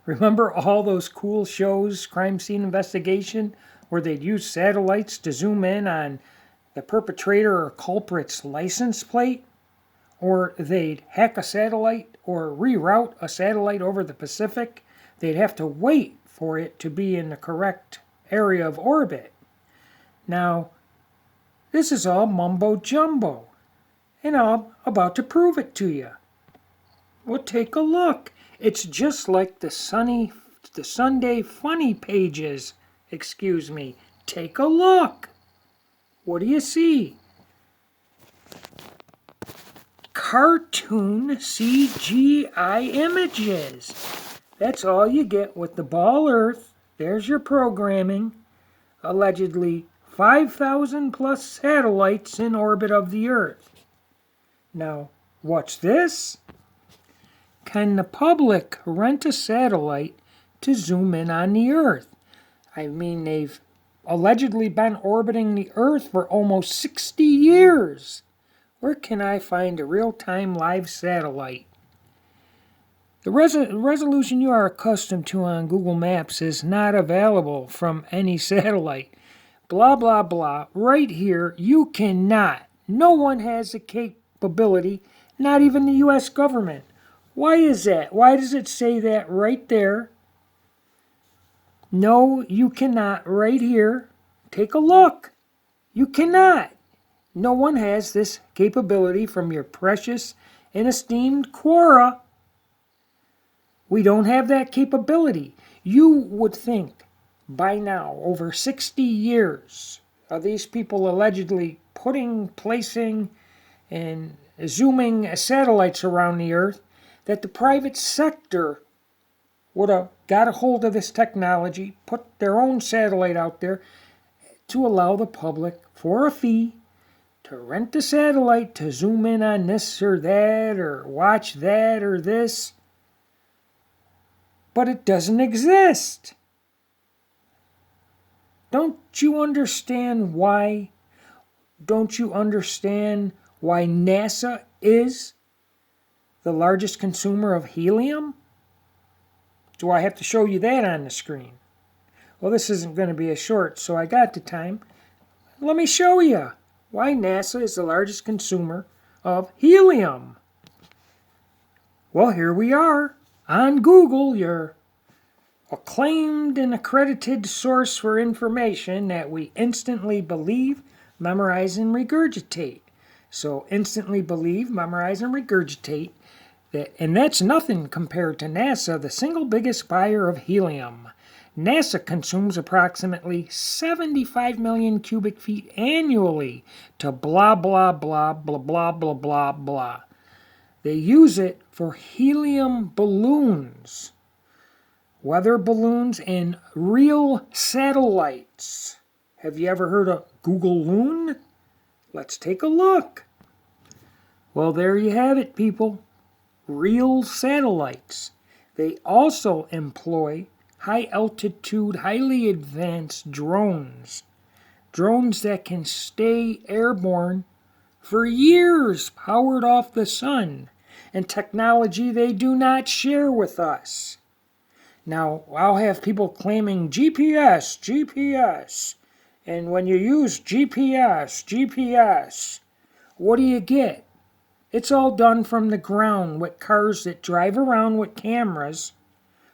Remember all those cool shows, Crime Scene Investigation, where they'd use satellites to zoom in on the perpetrator or culprit's license plate? Or they'd hack a satellite or reroute a satellite over the Pacific. They'd have to wait for it to be in the correct area of orbit. Now, this is all mumbo jumbo, and I'm about to prove it to you. Well, take a look. It's just like the Sunday funny pages. Excuse me. Take a look. What do you see? Cartoon CGI images. That's all you get with the Ball Earth. There's your programming. Allegedly 5,000 plus satellites in orbit of the Earth. Now, what's this? Can the public rent a satellite to zoom in on the Earth? I mean, they've allegedly been orbiting the Earth for almost 60 years. Where can I find a real-time live satellite? The resolution you are accustomed to on Google Maps is not available from any satellite. Blah, blah, blah. Right here, you cannot. No one has the capability, not even the U.S. government. Why is that? Why does it say that right there? No, you cannot. Right here. Take a look. You cannot. No one has this capability from your precious and esteemed Quora. We don't have that capability. You would think by now, over 60 years of these people allegedly placing, and zooming satellites around the Earth, that the private sector would have got a hold of this technology, put their own satellite out there to allow the public, for a fee, to rent the satellite to zoom in on this or that, or watch that or this. But it doesn't exist. Don't you understand why? Don't you understand why NASA is the largest consumer of helium? Do I have to show you that on the screen? Well, this isn't going to be a short, so I got the time. Let me show you why NASA is the largest consumer of helium. Well, here we are on Google, your acclaimed and accredited source for information that we instantly believe, memorize, and regurgitate. So instantly believe, memorize, and regurgitate. And that's nothing compared to NASA, the single biggest buyer of helium. NASA consumes approximately 75 million cubic feet annually to blah, blah, blah, blah, blah, blah, blah, blah. They use it for helium balloons, weather balloons, and real satellites. Have you ever heard of Google Loon? Let's take a look. Well, there you have it, people. Real satellites. They also employ high-altitude, highly advanced drones. Drones that can stay airborne for years, powered off the sun, and technology they do not share with us. Now, I'll have people claiming GPS, GPS. And when you use GPS, what do you get? It's all done from the ground with cars that drive around with cameras,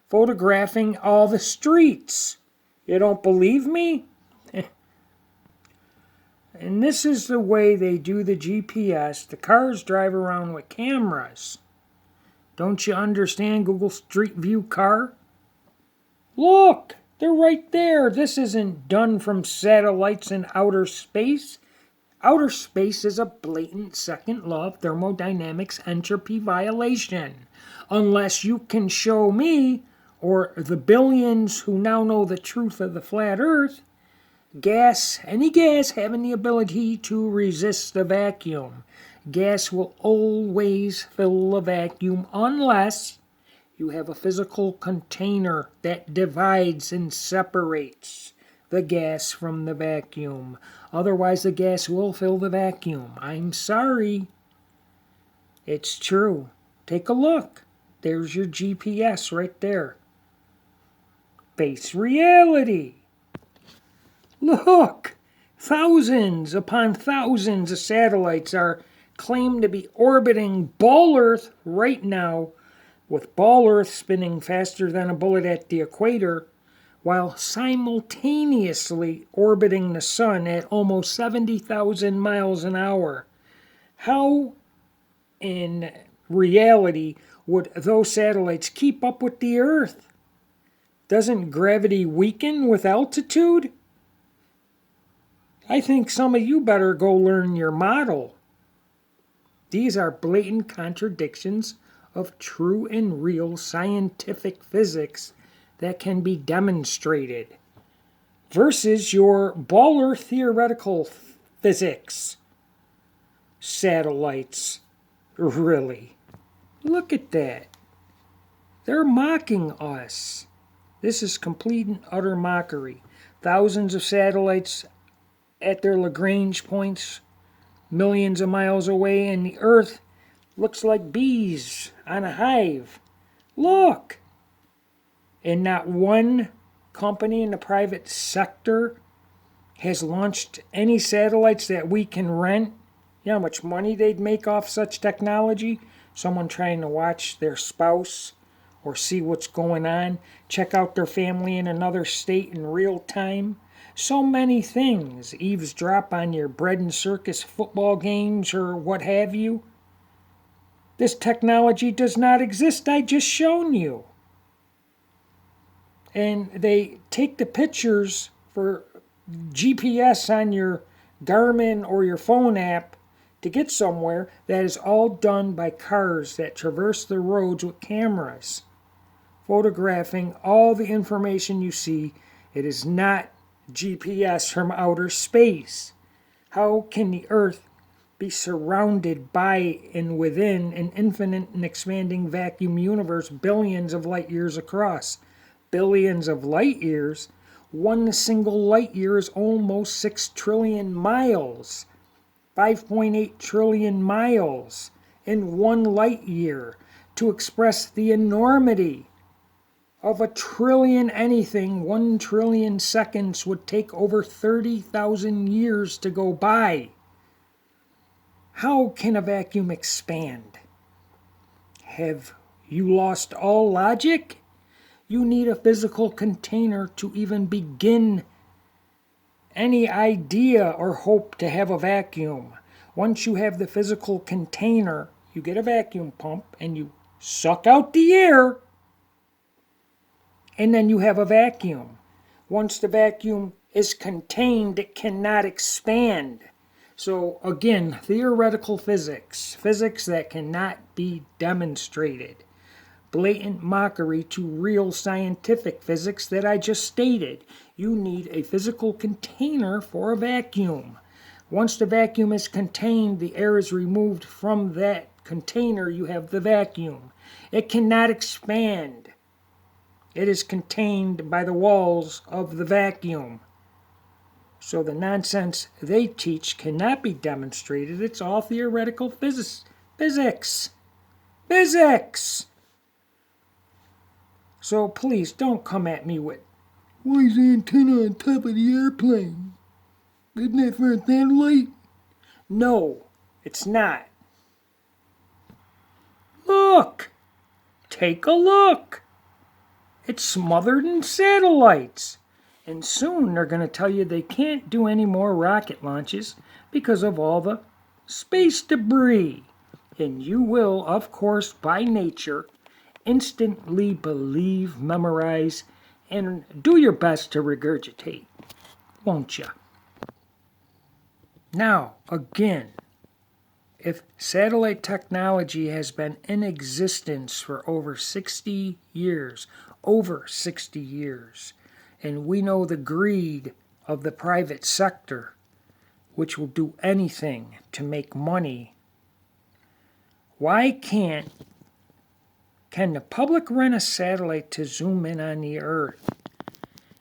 photographing all the streets. You don't believe me? And this is the way they do the GPS. The cars drive around with cameras. Don't you understand Google Street View car? Look, they're right there. This isn't done from satellites in outer space. Outer space is a blatant second law of thermodynamics entropy violation. Unless you can show me, or the billions who now know the truth of the flat earth, any gas having the ability to resist the vacuum. Gas will always fill the vacuum unless you have a physical container that divides and separates the gas from the vacuum. Otherwise, the gas will fill the vacuum. I'm sorry. It's true. Take a look. There's your GPS right there. face reality. Look, thousands upon thousands of satellites are claimed to be orbiting Ball Earth right now, with Ball Earth spinning faster than a bullet at the equator, while simultaneously orbiting the sun at almost 70,000 miles an hour. How, in reality, would those satellites keep up with the Earth? Doesn't gravity weaken with altitude? I think some of you better go learn your model. These are blatant contradictions of true and real scientific physics that can be demonstrated versus your baller theoretical physics. Satellites, really. Look at that. They're mocking us. This is complete and utter mockery. Thousands of satellites at their Lagrange points, millions of miles away, and the Earth looks like bees on a hive. Look! And not one company in the private sector has launched any satellites that we can rent. You know how much money they'd make off such technology? Someone trying to watch their spouse or see what's going on, check out their family in another state in real time. So many things. Eavesdrop on your bread and circus football games or what have you. This technology does not exist. I just shown you. And they take the pictures for GPS on your Garmin or your phone app to get somewhere. That is all done by cars that traverse the roads with cameras, photographing all the information you see. It is not GPS from outer space. How can the Earth be surrounded by and within an infinite and expanding vacuum universe billions of light years across? Billions of light years? One single light year is almost 6 trillion miles. 5.8 trillion miles in one light year. To express the enormity of a trillion anything, 1 trillion seconds would take over 30,000 years to go by. How can a vacuum expand? Have you lost all logic? You need a physical container to even begin any idea or hope to have a vacuum. Once you have the physical container, you get a vacuum pump and you suck out the air, and then you have a vacuum. Once the vacuum is contained, it cannot expand. So again, theoretical physics, physics that cannot be demonstrated. Blatant mockery to real scientific physics that I just stated. You need a physical container for a vacuum. Once the vacuum is contained, the air is removed from that container, you have the vacuum. It cannot expand. It is contained by the walls of the vacuum. So the nonsense they teach cannot be demonstrated. It's all theoretical physics. Physics! So please don't come at me with, why is the antenna on top of the airplane? Isn't that for a satellite? No, it's not. Look! Take a look! It's smothered in satellites. And soon they're going to tell you they can't do any more rocket launches because of all the space debris. And you will, of course, by nature, instantly believe, memorize, and do your best to regurgitate, won't you? Now, again, if satellite technology has been in existence for over 60 years, and we know the greed of the private sector, which will do anything to make money, why can the public rent a satellite to zoom in on the Earth?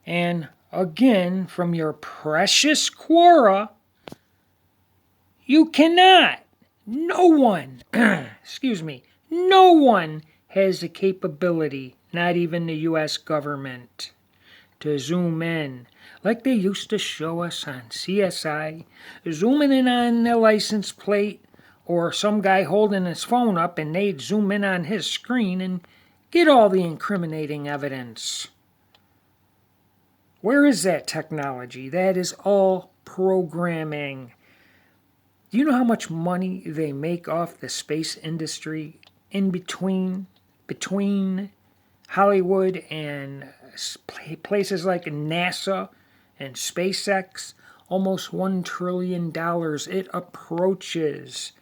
And again, from your precious Quora, you cannot. No one, no one has the capability, not even the U.S. government. to zoom in, like they used to show us on CSI, zooming in on the license plate, or some guy holding his phone up and they'd zoom in on his screen and get all the incriminating evidence. Where is that technology? That is all programming. Do you know how much money they make off the space industry in between Hollywood and places like NASA and SpaceX? Almost $1 trillion. It approaches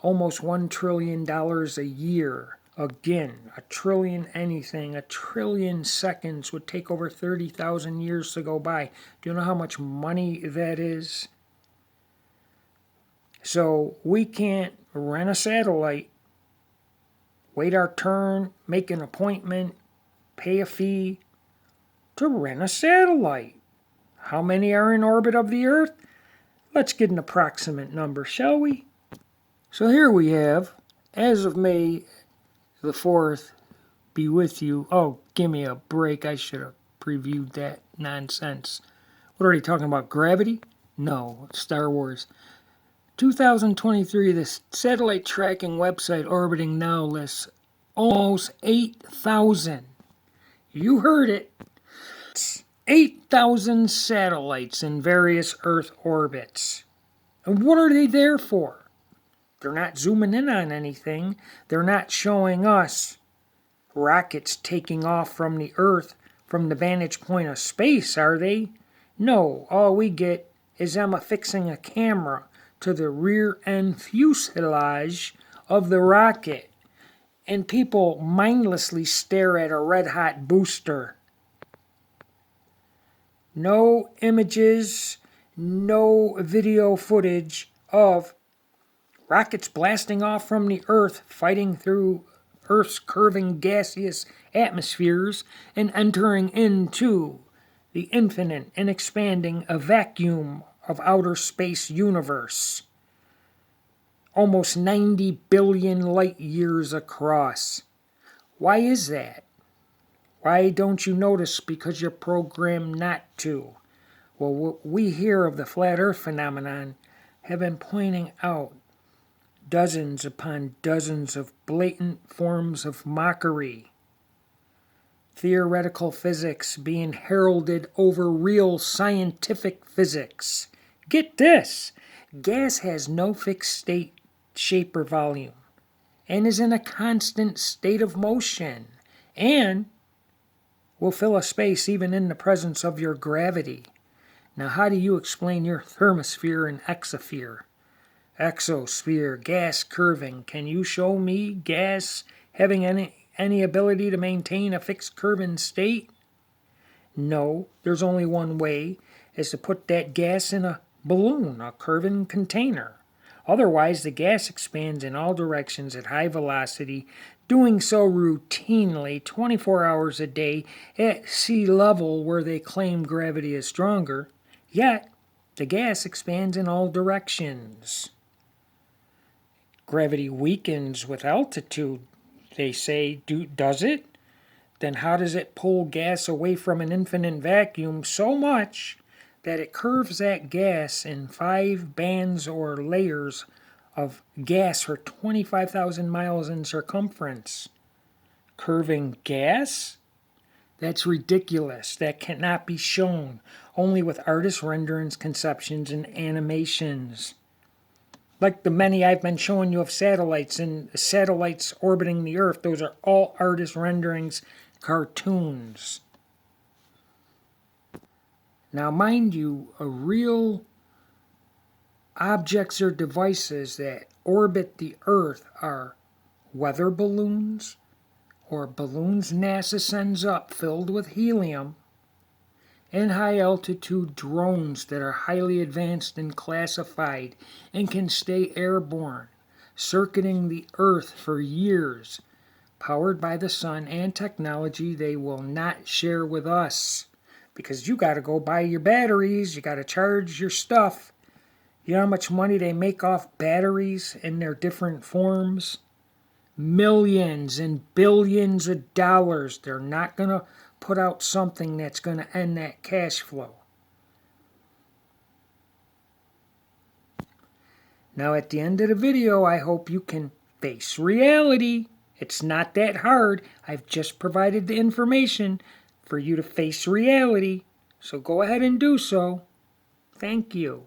almost $1 trillion a year. Again, a trillion anything, a trillion seconds would take over 30,000 years to go by. Do you know how much money that is? So we can't rent a satellite, wait our turn, make an appointment, pay a fee to rent a satellite. How many are in orbit of the Earth? Let's get an approximate number, shall we? So here we have, as of May the 4th, be with you. Oh, give me a break. I should have previewed that nonsense. What are they talking about? Gravity? No, Star Wars. 2023, the satellite tracking website Orbiting Now lists almost 8,000. You heard it. 8,000 satellites in various Earth orbits. And what are they there for? They're not zooming in on anything. They're not showing us rockets taking off from the Earth from the vantage point of space, are they? No, all we get is them affixing a camera to the rear end fuselage of the rocket. And people mindlessly stare at a red hot booster. No images, no video footage of rockets blasting off from the Earth, fighting through Earth's curving gaseous atmospheres and entering into the infinite and expanding vacuum of outer space universe. Almost 90 billion light years across. Why is that? Why don't you notice? Because you're programmed not to. Well, what we hear of the flat earth phenomenon have been pointing out dozens upon dozens of blatant forms of mockery. Theoretical physics being heralded over real scientific physics. Get this! Gas has no fixed state, shape, or volume, and is in a constant state of motion, and will fill a space even in the presence of your gravity. Now, how do you explain your thermosphere and exosphere, gas curving? Can you show me gas having any ability to maintain a fixed curving state? No, there's only one way, is to put that gas in a balloon, a curving container. Otherwise, the gas expands in all directions at high velocity, doing so routinely 24 hours a day at sea level where they claim gravity is stronger. Yet, the gas expands in all directions. Gravity weakens with altitude, they say. Does it? Then how does it pull gas away from an infinite vacuum so much that it curves that gas in 5 bands or layers of gas for 25,000 miles in circumference? Curving gas? That's ridiculous. That cannot be shown. Only with artist renderings, conceptions, and animations. Like the many I've been showing you of satellites and satellites orbiting the Earth, those are all artist renderings, cartoons. Now, mind you, real objects or devices that orbit the Earth are weather balloons, or balloons NASA sends up filled with helium, and high-altitude drones that are highly advanced and classified and can stay airborne, circuiting the Earth for years, powered by the sun and technology they will not share with us. Because you got to go buy your batteries, you got to charge your stuff. You know how much money they make off batteries in their different forms? millions and billions of dollars. They're not going to put out something that's going to end that cash flow. Now at the end of the video, I hope you can face reality. It's not that hard. I've just provided the information for you to face reality. So go ahead and do so. Thank you.